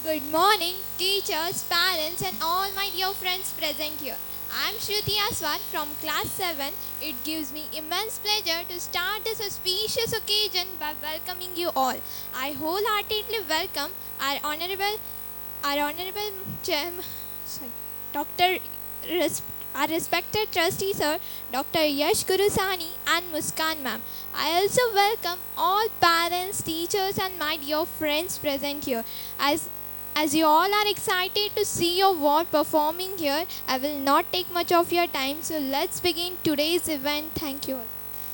Good morning, teachers, parents, and all my dear friends present here. I am Shruti Aswar from class 7. It gives me immense pleasure to start this auspicious occasion by welcoming you all. I wholeheartedly welcome our honorable sorry, Dr. Our respected trustee sir, Dr. Yash Gurusani and Muskan ma'am. I also welcome all parents, teachers, and my dear friends present here. As you all are excited to see your ward performing here, I will not take much of your time. So let's begin today's event. Thank you all.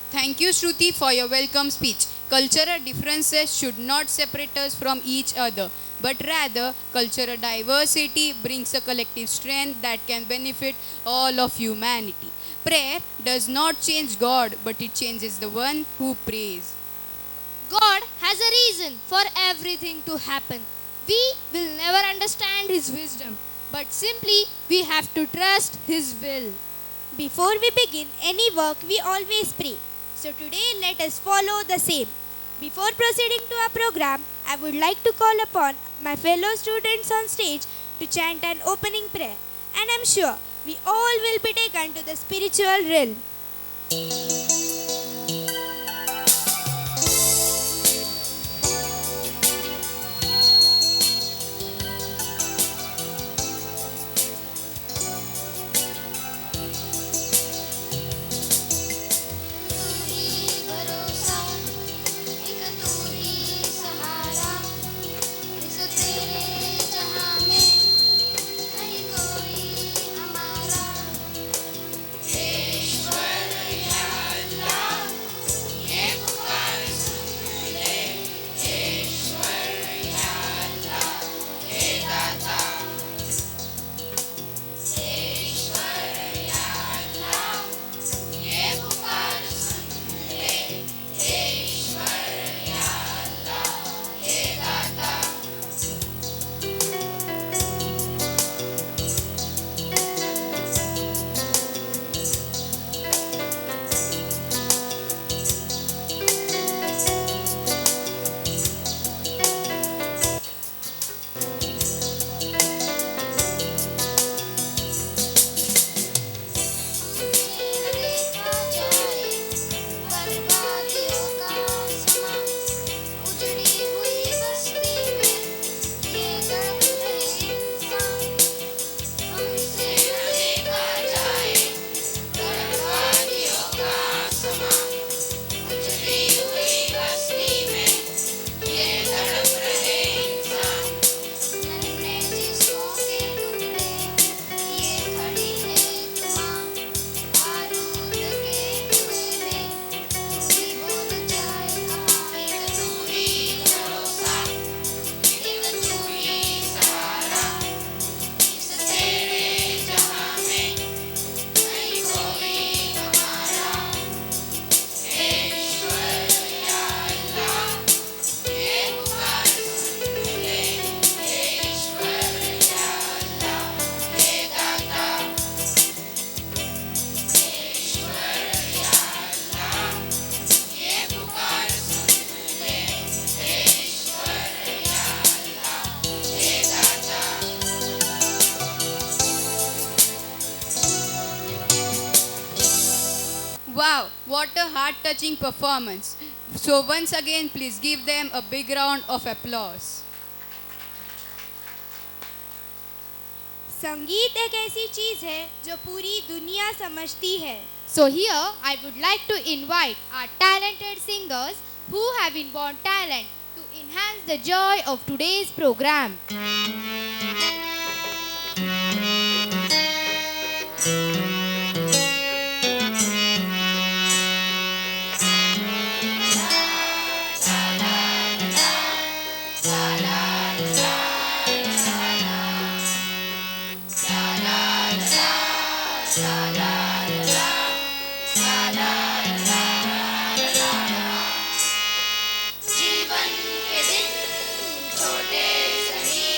Thank you, Shruti, for your welcome speech. Cultural differences should not separate us from each other, but rather, cultural diversity brings a collective strength that can benefit all of humanity. Prayer does not change God, but it changes the one who prays. God has a reason for everything to happen. We will never understand His wisdom, but simply we have to trust His will. Before we begin any work, we always pray. So today, let us follow the same. Before proceeding to our program, I would like to call upon my fellow students on stage to chant an opening prayer. And I'm sure we all will be taken to the spiritual realm. Wow, what a heart-touching performance. So once again, please give them a big round of applause. संगीत एक ऐसी चीज है जो पूरी दुनिया समझती है. So here I would like to invite our talented singers who have inborn talent to enhance the joy of today's program. जीवन के दिन छोटे सही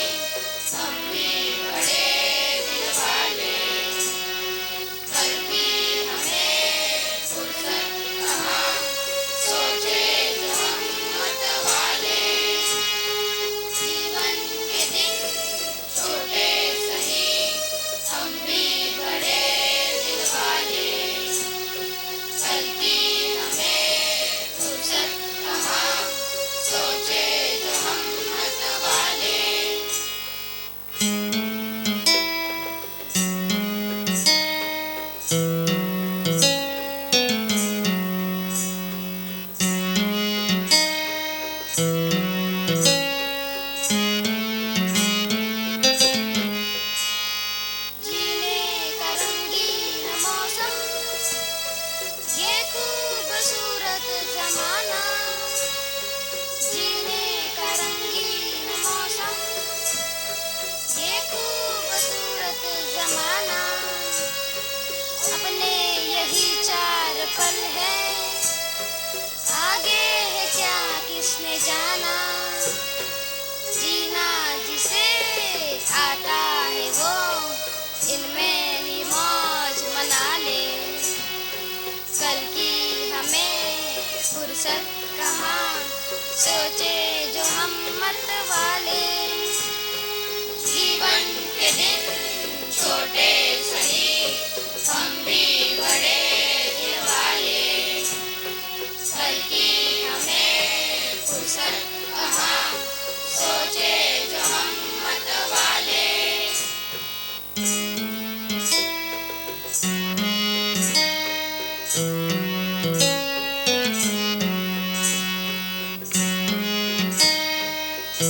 ये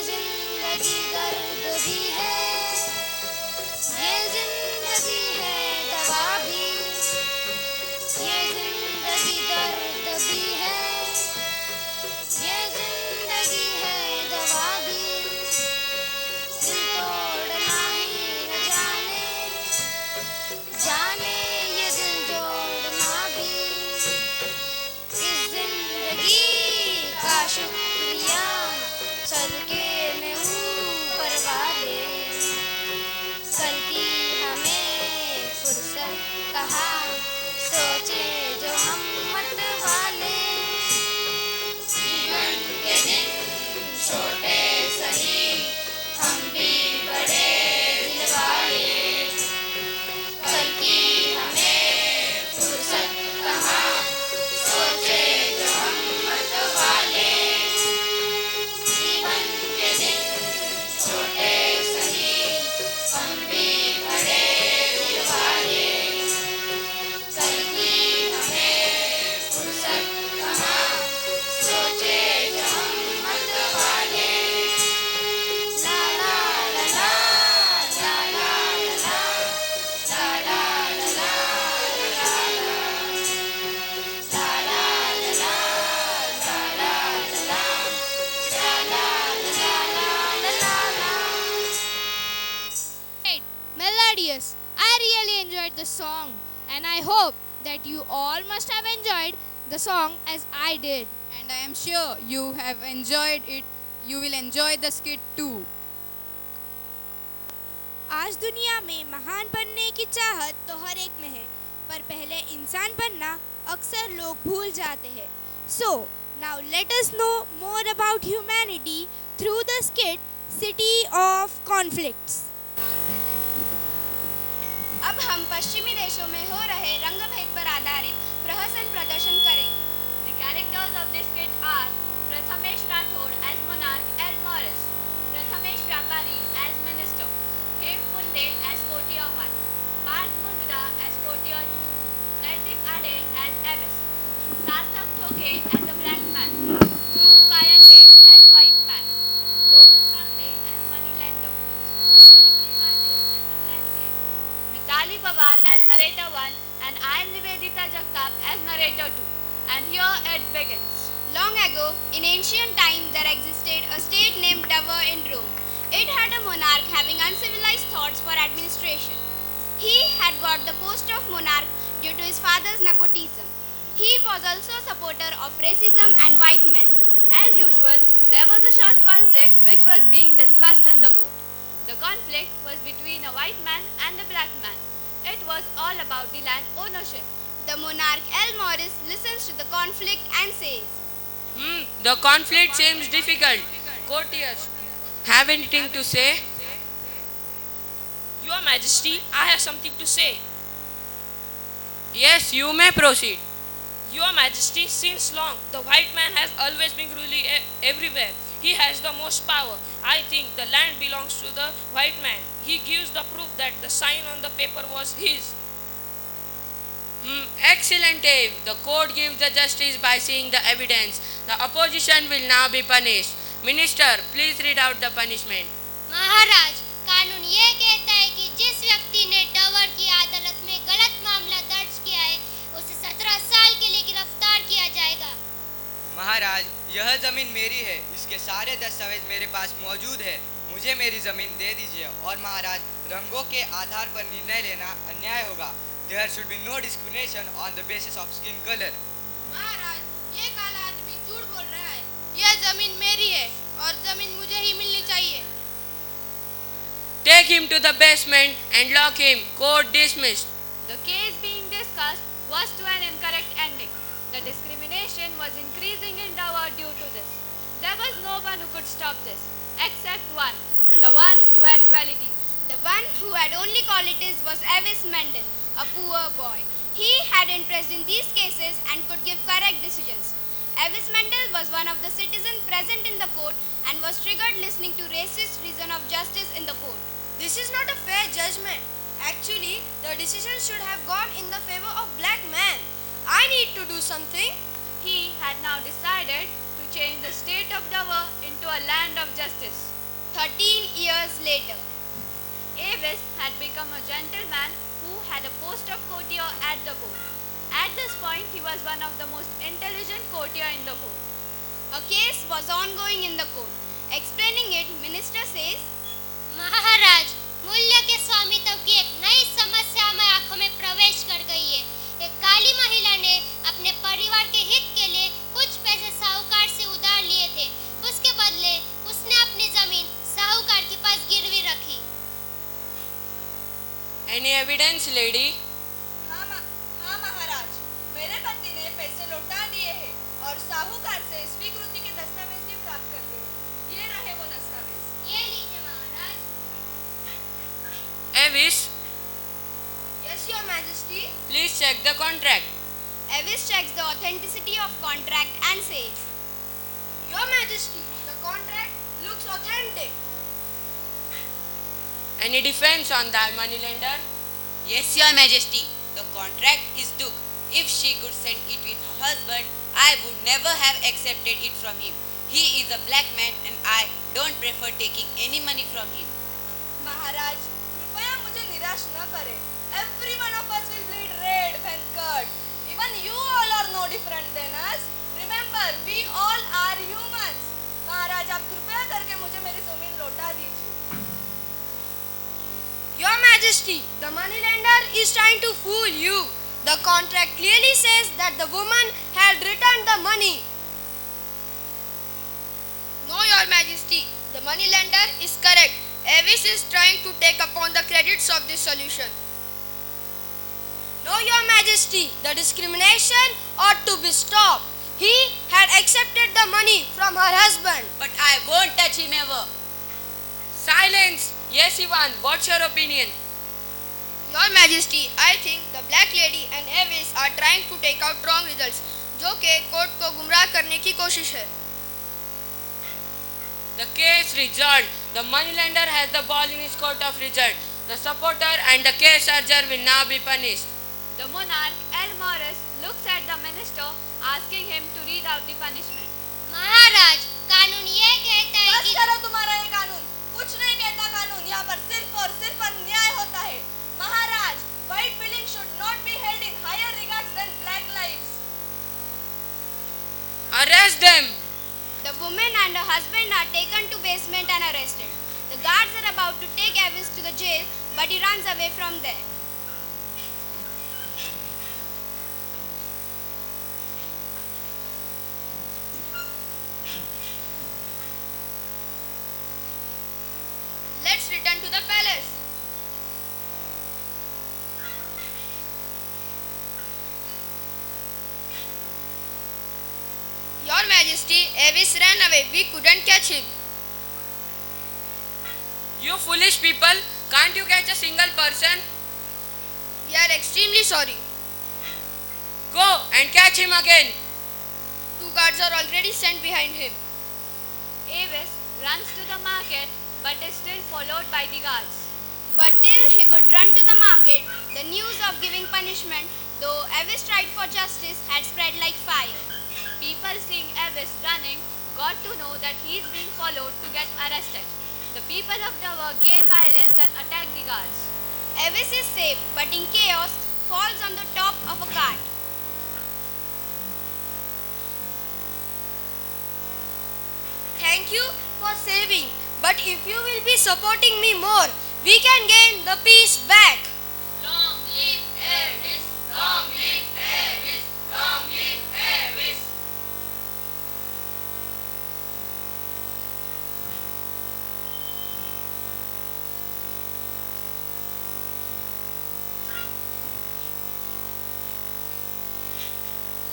जिंदगी दर्द भी है, ये जिंदगी है दवा भी, ये जिंदगी दर्द भी है, ये जिंदगी है दवा भी। दिल तोड़ना ही न जाने, जाने ये दिल जोड़ना भी। इस जिंदगी का शुक्रिया सदके में ऊपर वाले, कल की हमें फुर्सत कहा, सोचे जो हम मत वाले। जीवन के दिन छोटे सही, हम भी बड़े दिल वाले, कल की हमें फुर्सत कहा, सोचे जो हम मत वाले। जीवन के दिन छोटे सही, हम भी बड़े दिल वाले, कल की हमें फुर्सत कहा, सोचे जो हम मत वाले। ला ला ला ला, ला ला ला ला, ला ला ला ला, ला ला ला Great, melodious. I really enjoyed the song, and I hope that you all must have enjoyed the song as I did. And I am sure you have enjoyed it. You will enjoy the skit too. आज दुनिया में महान बनने की चाहत तो हर एक में है, पर पहले इंसान बनना अक्सर लोग भूल जाते हैं. So, now let us know more about humanity through the skit City of Conflicts. अब हम पश्चिमी देशों में हो रहे रंगभेद पर आधारित प्रहसन प्रदर्शन करेंगे. The characters of this skit are Prathamesh Rathod as monarch L. Morris, Prathamesh Vyapari as minister, Hem Funde as courtier 1, Parth Mundra as courtier 2, Naitik Ade as abbess, Sarthak Thoke as a black man, Roop Kayande as white man, Govind Kande as money lender, Mayuri Kande as a black lady, Mitali Pawar as narrator 1, and I am Nivedita Jagtap as narrator 2. And here it begins. Long ago, in ancient time, there existed a state named Dover in Rome. It had a monarch having uncivilized thoughts for administration. He had got the post of monarch due to his father's nepotism. He was also a supporter of racism and white men. As usual, there was a short conflict which was being discussed in the court. The conflict was between a white man and a black man. It was all about the land ownership. The monarch L. Morris listens to the conflict and says, The conflict seems difficult. Courtiers, have anything to say? Your Majesty, I have something to say. Yes, you may proceed. Your Majesty, since long, the white man has always been ruling everywhere. He has the most power. I think the land belongs to the white man. He gives the proof that the sign on the paper was his. Excellent, Dave. The court gives the justice by seeing the evidence. The opposition will now be punished. Minister, please read out the punishment. महाराज, कानून ये कहता है कि जिस व्यक्ति ने tower की अदालत में गलत मामला दर्ज किया है, उसे 17 साल के लिए गिरफ्तार किया जाएगा. महाराज, यह जमीन मेरी है. इसके सारे दस्तावेज मेरे पास मौजूद है. मुझे मेरी जमीन दे दीजिए. और महाराज, रंगों के आधार पर निर्णय लेना अन्याय होगा. There should be no discrimination on the basis of skin color. महाराज, ये काला आदमी झूठ बोल रहा है. यह जमीन मेरी है और जमीन मुझे ही मिलनी चाहिए. Take him to the basement and lock him. Court dismissed. The case being discussed was to an incorrect ending. The discrimination was increasing in Dover due to this. There was no one who could stop this, except one, the one who had qualities. The one who had only qualities was Avis Mendel, a poor boy. He had interest in these cases and could give correct decisions. Avis Mendel was one of the citizens present in the court and was triggered listening to racist reason of justice in the court. This is not a fair judgment. Actually, the decision should have gone in the favor of black man. do something? He had now decided to change the state of Dover into a land of justice. 13 years later. Avis had become a gentleman who had a post of courtier at the court. At this point, he was one of the most intelligent courtier in the court. A case was ongoing in the court. Explaining it, minister says, महाराज, मूल्य के स्वामित्व की एक नई समस्या हमारी आंखों में प्रवेश कर गई है। एक काली महिला ने अपने परिवार के हित के लिए कुछ पैसे साहूकार से उधार लिए थे। उसके बदले उसने अपनी जमीन साहूकार के पास गिरवी रखी। Any evidence, lady? हाँ महाराज, मेरे पति ने पैसे लौटा दिए हैं और साहूकार से स्वीकृति के दस्तावेज भी प्राप्त कर लिए। ये रहे वो दस्तावेज। ये लीजिए महाराज। Avis, Yes, Your Majesty. please check the contract. Avis checks the authenticity of contract and says, Your Majesty, the contract looks authentic. Any defense on the moneylender? Yes, Your Majesty. The contract is Duke. If she could send it with her husband, I would never have accepted it from him. He is a black man and I don't prefer taking any money from him. महाराज, कृपया मुझे निराश न करें। Every one of us will bleed red when cut. Even you all are no different than us. Remember, we all are humans. महाराज, आप कृपया करके मुझे मेरी जमीन लौटा दीजिए। Your Majesty, the moneylender is trying to fool you. The contract clearly says that the woman had returned the money. No, Your Majesty, the moneylender is correct. Avis is trying to take upon the credits of this solution. No, Your Majesty, the discrimination ought to be stopped. He had accepted the money from her husband. But I won't touch him ever. Silence! Yes, Ivan, what's your opinion? Your Majesty, I think the black lady and Avis are trying to take out wrong results, जो कि court को गुमराह करने की कोशिश है। The case resolved. The moneylender has the ball in his court of result. The supporter and the case urger will now be punished. The monarch, L. Morris, looks at the minister, asking him to read out the punishment. महाराज, कानून ये कहता है बस कि करो तुम्हारा ये कानून। कुछ नहीं कहता कानून। यहाँ पर सिर्फ और सिर्फ अन्याय होता है। महाराज, white feelings should not be held in higher regards than black lives. Arrest them! the woman and her husband are taken to basement and arrested. The guards are about to take Avis to the jail, but he runs away from there. Let's return to the palace. Your Majesty, Avis ran away. We couldn't catch him. You foolish people, can't you catch a single person? We are extremely sorry. Go and catch him again. 2 guards are already sent behind him. Avis runs to the market but is still followed by the guards. But till he could run to the market, the news of giving punishment, though Avis tried for justice, had spread like fire. People seeing Avis running got to know that he is being followed to get arrested. The people of Dover gain violence and attack the guards. Avis is saved, but in chaos, falls on the top of a cart. Thank you for saving. But if you will be supporting me more, we can gain the peace back. Long live Avis! Long live Avis! Long live Avis!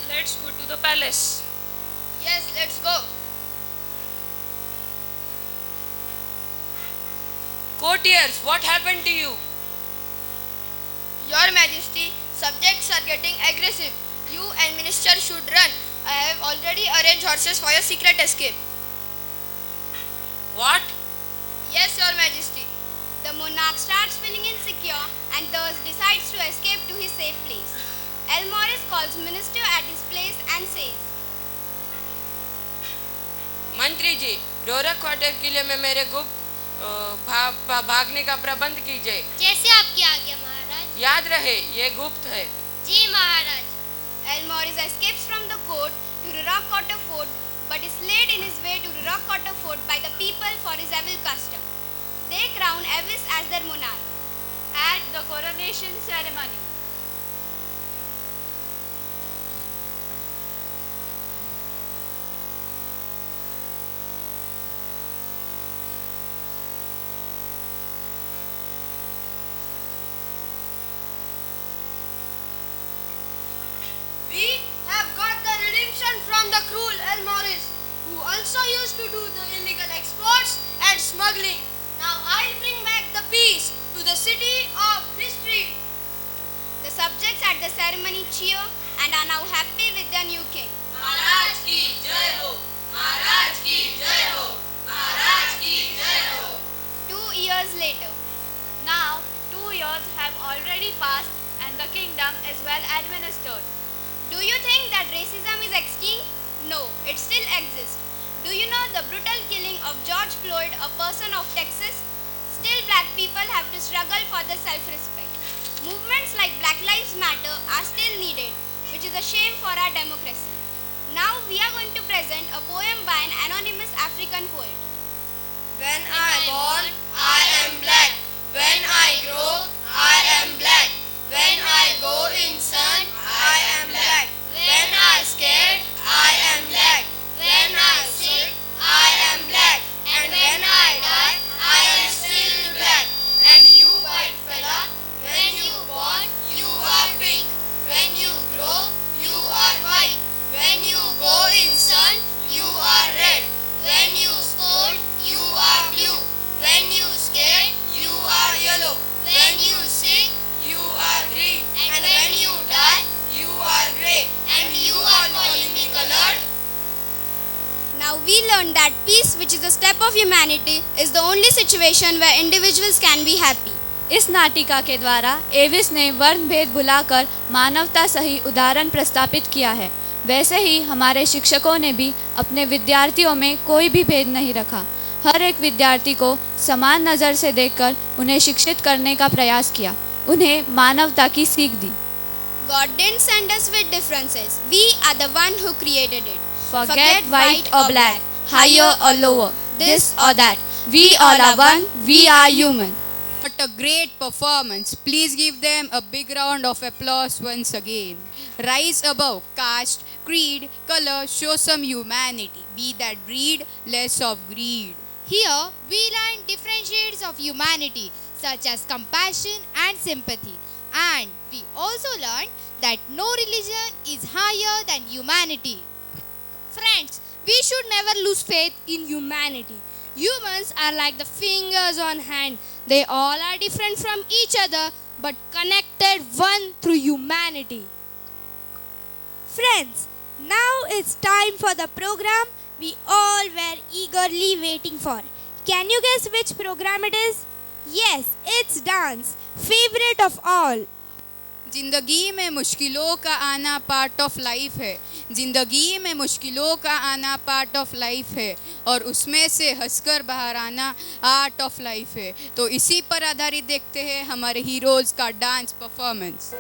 Let's go to the palace. Yes, let's go. Courtiers, what happened to you? Your Majesty, subjects are getting aggressive. You and minister should run. I have already arranged horses for your secret escape. What? Yes, Your Majesty. The monarch starts feeling insecure and thus decides to escape to his safe place. El Morris calls minister at his place and says, मंत्री जी, रोरक quarter किले में मेरे गुप्त भागने का प्रबंध कीजिए। जैसे आपकी आज्ञा महाराज। याद रहे, ये गुप्त है। जी महाराज। El Morris escapes from the court to Rock Quarter Fort, but is led in his way to Rock Quarter Fort by the people for his evil custom. They crown Avis as their monarch. At the coronation ceremony, We have got the redemption from the cruel El Morris, who also used to do the illegal exports and smuggling. Now I'll bring back the peace to the city of history. The subjects at the ceremony cheer and are now happy with their new king. महाराज की जय हो, महाराज की जय हो, महाराज की जय हो। 2 years later, now 2 years have already passed and the kingdom is well administered. do you think that racism is extinct? No, it still exists. Do you know the brutal killing of George Floyd, a person of Texas? Still black people have to struggle for their self-respect. Movements like Black Lives Matter are still needed, which is a shame for our democracy. Now we are going to present a poem by an anonymous African poet. When I born, I am black. When I grow, I am black. When I go in sun, I am black. When I scared, I am black. When I sick, I am black. And when I die, I am still black. And you white fella, when you born, you are pink. When you grow, you are white. When you go in sun, you are red. When you scold, you are blue. When you scared, you are yellow. When you sick, you are green. And when you die, you are grey. And you are calling me colored. Now we learn that peace, which is a step of humanity, is the only situation where individuals can be happy. इस नाटिका के द्वारा Aves ने वर्ण भेद भुलाकर मानवता सही उदाहरण प्रस्तापित किया है। वैसे ही हमारे शिक्षकों ने भी अपने विद्यार्थियों में कोई भी भेद नहीं रखा। हर एक विद्यार्थी को समान नज़र से देखकर उन्हें शिक्षित करने का प्रयास किया, उन्हें मानवता की सीख दी। God didn't send us with differences. We are the one who created it. Forget white or black, higher or lower, this or that. We all are one, we are human. What a great performance. Please give them a big round of applause once again. Rise above caste, creed, color, show some humanity. Be that breed, less of greed. Here, we learn different shades of humanity, such as compassion and sympathy. And we also learn that no religion is higher than humanity. Friends, we should never lose faith in humanity. Humans are like the fingers on hand. They all are different from each other, but connected one through humanity. Friends, now it's time for the program we all were eagerly waiting for. Can you guess which program it is? Yes, it's dance, favorite of all. जिंदगी में मुश्किलों का आना part of life है। जिंदगी में मुश्किलों का आना पार्ट ऑफ लाइफ है और उसमें से हंसकर बाहर आना आर्ट ऑफ लाइफ है। तो इसी पर आधारित देखते हैं हमारे हीरोज का डांस परफॉर्मेंस।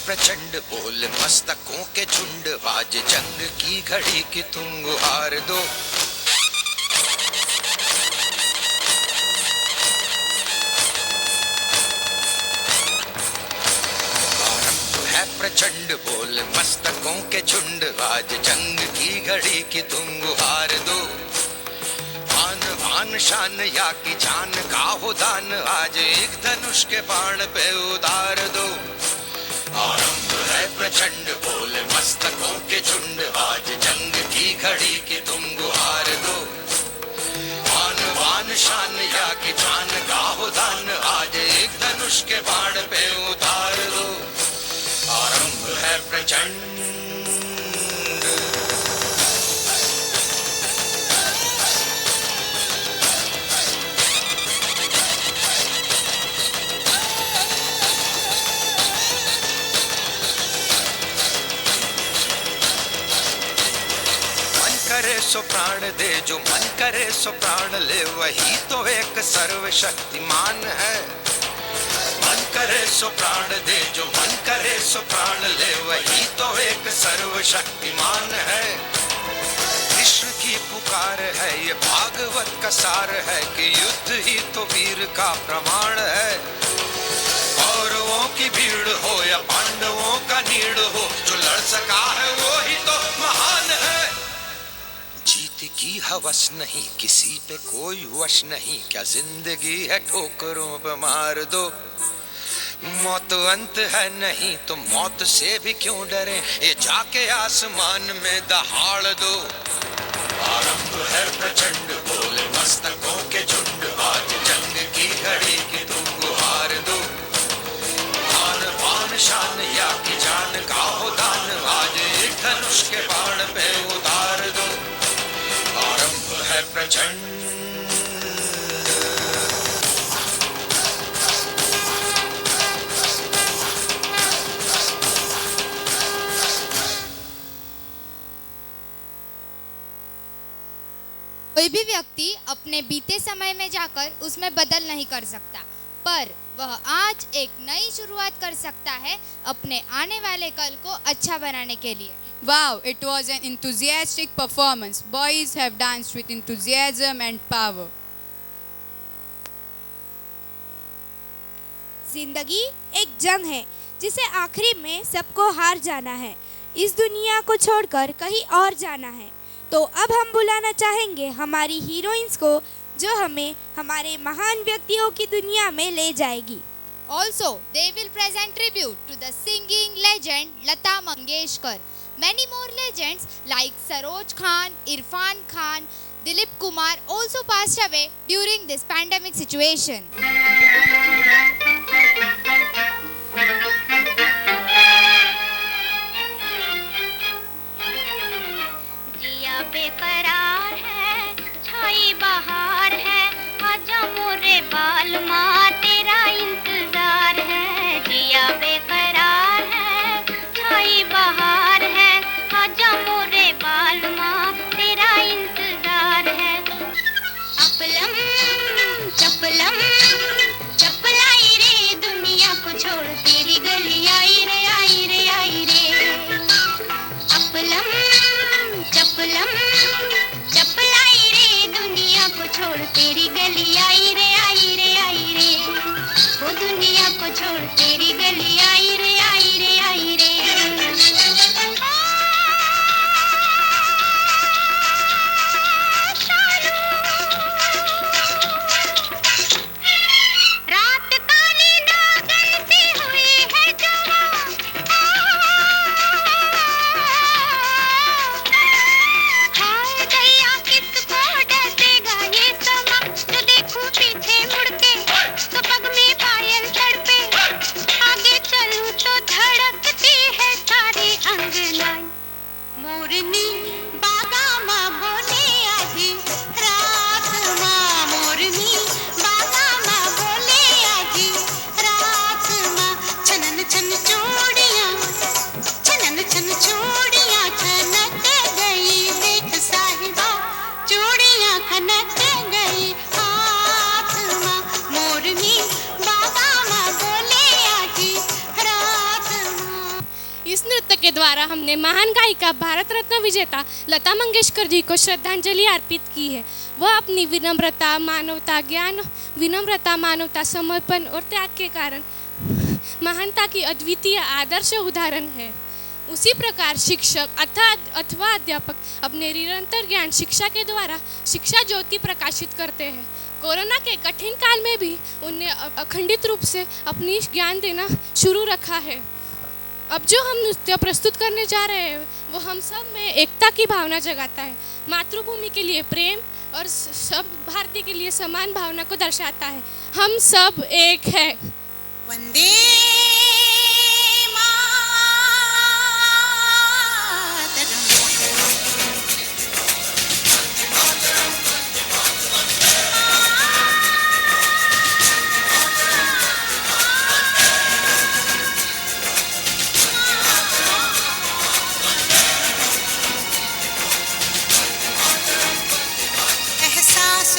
प्रचंड बोल मस्तकों के झुंड, आज जंग की घड़ी की तुम गुहार दो। आरंभ है प्रचंड बोल मस्तकों के झुंड, आज जंग की घड़ी की तुम गुहार दो। आन बान शान या की जान का हो दान, आज एक धनुष के बाण पे उतार दो। आरंभ है प्रचंड बोल मस्तकों के झुंड, आज जंग की घड़ी की तुम गुहार दो। आन बान शान या की जान का हो दान, आज एक धनुष के बाण पे उतार दो। आरंभ है प्रचंड। करे सो प्राण दे, जो मन करे सो प्राण ले, वही तो एक सर्वशक्तिमान है। मन करे सो प्राण दे, जो मन करे सो प्राण ले, वही तो एक सर्वशक्तिमान है। कृष्ण की पुकार है, ये भागवत का सार है कि युद्ध ही तो वीर का प्रमाण है। कौरवों की भीड़ हो या पांडवों का नीड़ हो, जो लड़ सका है वो ही तो महान है। जीत की हवस नहीं, किसी पे कोई वश नहीं, क्या जिंदगी है ठोकरों पे मार दो। मौत अंत है नहीं तो मौत से भी क्यों डरे, ये जाके आसमान में दहाड़ दो। आरंभ है प्रचंड बोल मस्तकों के झुंड, आज जंग की घड़ी की तुम गुहार दो। आन बान शान या की जान का हो दान, आज एक धनुष के बाण पे उतार दो। आरंभ है प्रचंड। कोई भी व्यक्ति अपने बीते समय में जाकर उसमें बदल नहीं कर सकता, पर वह आज एक नई शुरुआत कर सकता है अपने आने वाले कल को अच्छा बनाने के लिए। Wow, it was an enthusiastic performance. Boys have danced with enthusiasm and power. जिंदगी एक जंग है जिसे आखिरी में सबको हार जाना है। इस दुनिया को छोड़कर कहीं और जाना है। तो अब हम बुलाना चाहेंगे हमारी हीरोइंस को, जो हमें हमारे महान व्यक्तियों की दुनिया में ले जाएगी। Also, they will present tribute to the singing legend Lata Mangeshkar. Many more legends like Saroj Khan, Irfan Khan, Dilip Kumar also passed away during this pandemic situation. जिया बेकरार है, छाई बहार है, आजा मोरे बाल माँ तेरा इंतजार है। जिया बेकरार है, छाई बहार है, आजा मोरे बाल माँ तेरा इंतजार है। अपलम चपलम चपलाई रे, दुनिया को छोड़ तेरी गली आई रे आई रे आई रे। अपलम चपलम चपलाई रे, दुनिया को छोड़ तेरी गली आई रे आई रे आई रे। वो दुनिया को छोड़ तेरी गली आई रे आई रे आई रे। रात काली नागन सी हुई है जवां, हाय दैया किसको डसेगा ये समा। जो देखूं पीछे मुड़ के तो पग में पायल तड़पे, आगे चलूं तो धड़कती है सारी अंगनाएं। मोरनी बागा माँ बोले आधी रात माँ, मोरनी बागा माँ बोले आधी रात माँ। छनन छन चूड़ियाँ, छनन छन चूड़ियाँ खनक गई, देख साहिबा चूड़ियाँ खनक गई हाथ माँ। मोरनी बागा माँ बोले आधी रात माँ। इस नृत्य के द्वारा हमने महान गायिका भारत रत्न विजेता लता मंगेशकर जी को श्रद्धांजलि अर्पित की है। वह अपनी विनम्रता, मानवता, ज्ञान, विनम्रता, मानवता, समर्पण और त्याग के कारण महानता की अद्वितीय आदर्श उदाहरण है। उसी प्रकार शिक्षक अथवा अध्यापक अपने निरंतर ज्ञान शिक्षा के द्वारा शिक्षा ज्योति प्रकाशित करते हैं। कोरोना के कठिन काल में भी उन्हें अखंडित रूप से अपनी ज्ञान देना शुरू रखा है। अब जो हम नृत्य प्रस्तुत करने जा रहे हैं वो हम सब में एकता की भावना जगाता है, मातृभूमि के लिए प्रेम और सब भारतीय के लिए समान भावना को दर्शाता है। हम सब एक है। वंदे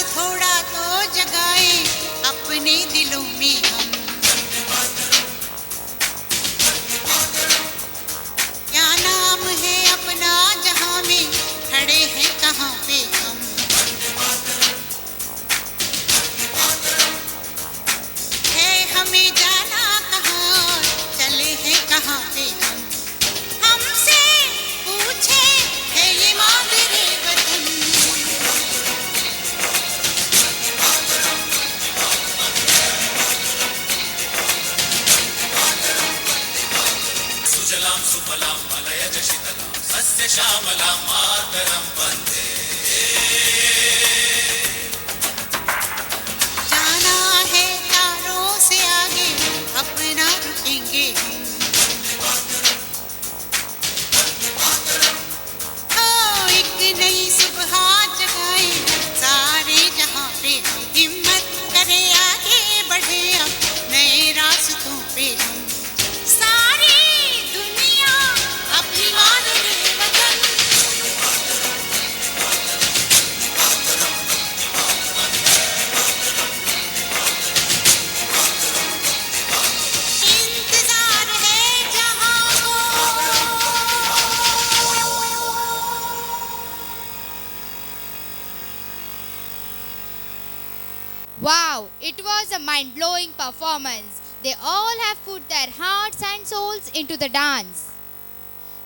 थोड़ा तो जगाए अपने दिलों में हम, क्या नाम है अपना जहां में खड़े हैं कहां पे हम, है हमें जाना कहां चले हैं कहां पे हम, हमसे पूछे है ये मादरे वतन, सुफलां मलयज शीतलां सस्य श्यामलां मातरं वन्दे। जाना है तारों से आगे अपना रुकेंगे हम, हो एक नई सुबह जगाए सारे जहां पे हम, हिम्मत करे आगे बढ़े अब नए रास्तों पे हम, सारी दुनिया अपनी मादरे वतन, इंतजार है जहां को। Wow, it was a mind-blowing performance. They all have put their hearts and souls into the dance.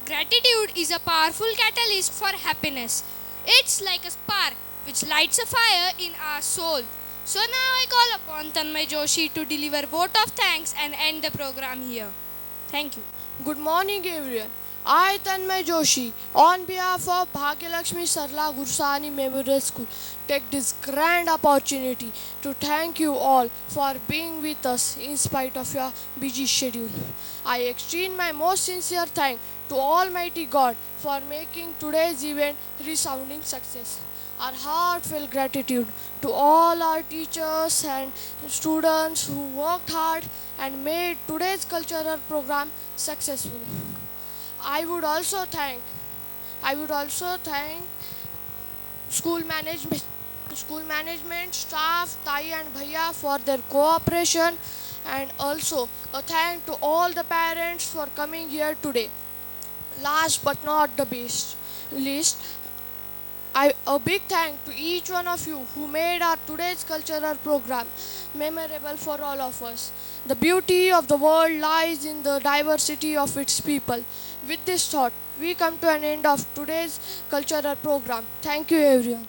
Gratitude is a powerful catalyst for happiness. It's like a spark which lights a fire in our soul. So now I call upon Tanmay Joshi to deliver vote of thanks and end the program here. Thank you. Good morning everyone. I, Tanmay Joshi, on behalf of Bhagyalakshmi Sarla Gursani Memorial School, take this grand opportunity to thank you all for being with us in spite of your busy schedule. I extend my most sincere thanks to Almighty God for making today's event resounding success. Our heartfelt gratitude to all our teachers and students who worked hard and made today's cultural program successful. I would also thank school management, staff, Tai and Bhaiya for their cooperation, and also a thank to all the parents for coming here today. Last but not the least, a big thank to each one of you who made our today's cultural program memorable for all of us. The beauty of the world lies in the diversity of its people. With this thought, we come to an end of today's cultural program. Thank you everyone.